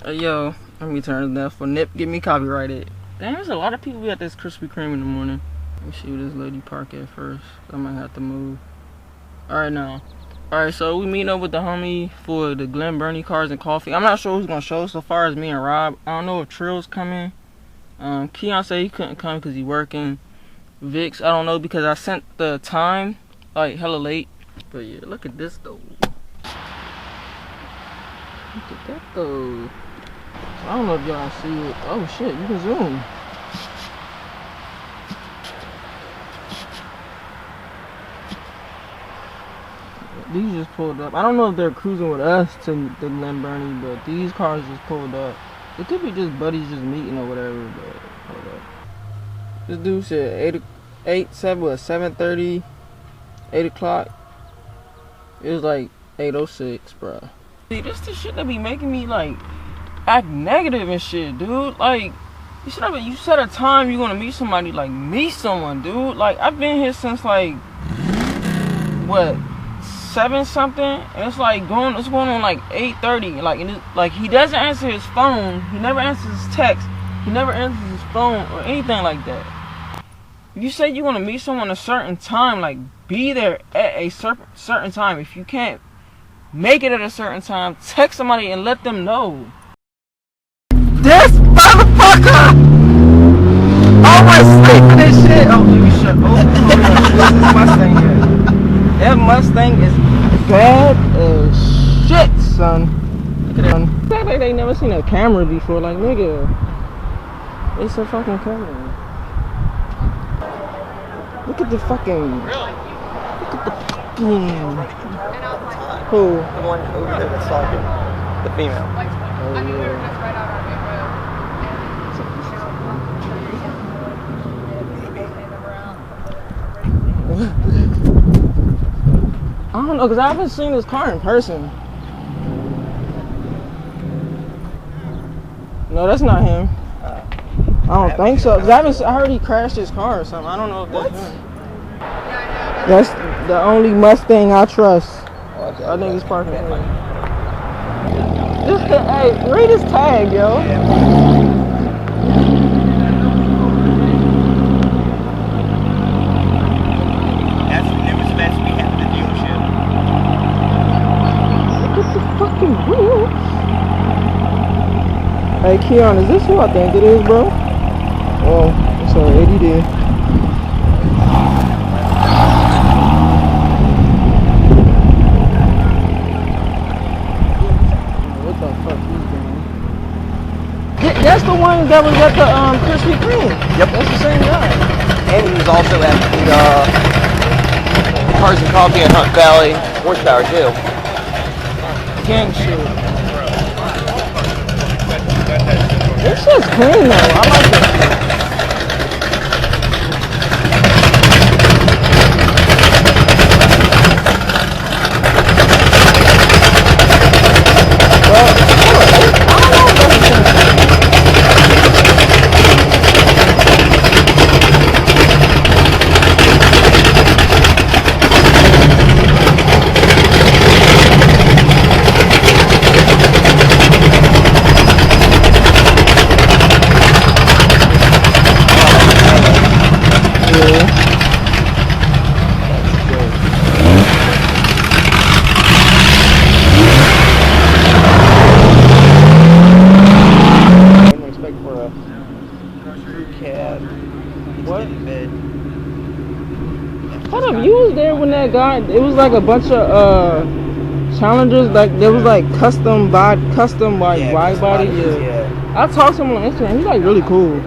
Yo, let me turn it down for Nip. Get me copyrighted. Damn, there's a lot of people at this Krispy Kreme in the morning. Let me see where this lady park at first. I might have to move. Alright now. Alright, so we meeting up with the homie for the Glen Burnie cars and coffee. I'm not sure who's gonna show so far as me and Rob. I don't know if Trill's coming. Keon said he couldn't come because he's working. Vix, I don't know because I sent the time like hella late. But yeah, look at this though. Look at that though. I don't know if y'all see it. Oh shit, you can zoom. These just pulled up. I don't know if they're cruising with us to the Glen Burnie, but these cars just pulled up. It could be just buddies just meeting or whatever, but hold up. This dude said 7:30, 8 o'clock. It was like 8:06, bro. See, this the shit that be making me like act negative and shit, dude. Like, you set a time you're gonna meet somebody, like meet someone, dude. Like, I've been here since like what, 7 something, and it's like going on like 8:30. Like he doesn't answer his phone, he never answers his text, he never answers his phone or anything like that. If you say you want to meet someone a certain time, like be there at a certain time. If you can't make it at a certain time, text somebody and let them know. This motherfucker always sleeping this shit. Oh, let me shut. Oh, Mustang here. That Mustang is bad as shit, son. Look at that. It's like they never seen a camera before. Like, nigga, it's a fucking camera. Look at the fucking. Look at the fucking. Who? The one over there that's talking. The female. Oh, yeah. I don't know, cause I haven't seen this car in person. No, that's not him. I don't think so. Cause I heard he crashed his car or something. I don't know if that's him. That's the only Mustang I trust. Okay, I think he's parking here. Hey, read his tag, yo. That's the newest events we have at the dealership. Look at the fucking wheels. Hey, Keon, is this who I think it is, bro? Oh, it's ADD. That's the one that was at the Krispy Kreme. Yep. That's the same guy. And he was also at the Cars and Coffee at Hunt Valley Horsepower too. Gang shit. This shit's clean though. I like it. Guy, it was like a bunch of challengers, like there was like custom wide body. Yeah. I talked to him on Instagram. He's like really cool.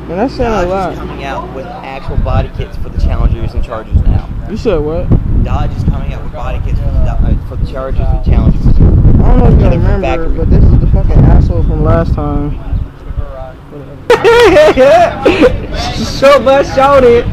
And that's saying a lot. Dodge is coming out with actual body kits for the Challengers and Chargers now. You said what? Dodge is coming out with body kits for the Chargers and Challengers. I don't know if you remember, but this is the fucking asshole from last time. So much shouted.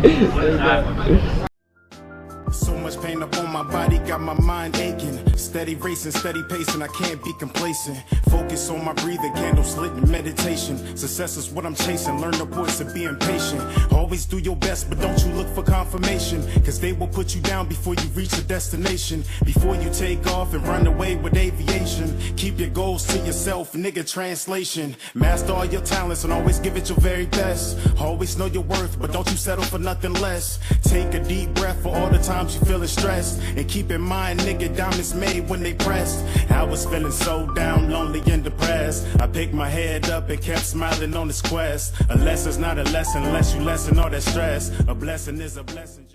So much pain up on my body, got my mind aching. steady racing, steady pacing, I can't be complacent. Focus on my breathing, candles lit in meditation. Success is what I'm chasing, learn the voice of being patient. Always do your best, but don't you look for confirmation, cause they will put you down before you reach the destination. Before you take off and run away with aviation, keep your goals to yourself, nigga, translation. Master all your talents and always give it your very best. Always know your worth, but don't you settle for nothing less. Take a deep breath for all the times you feeling stressed, and keep in mind, nigga, diamonds made when they pressed. I was feeling so down, lonely and depressed. I picked my head up and kept smiling on this quest. A lesson's not a lesson unless you lessen all that stress. A blessing is a blessing.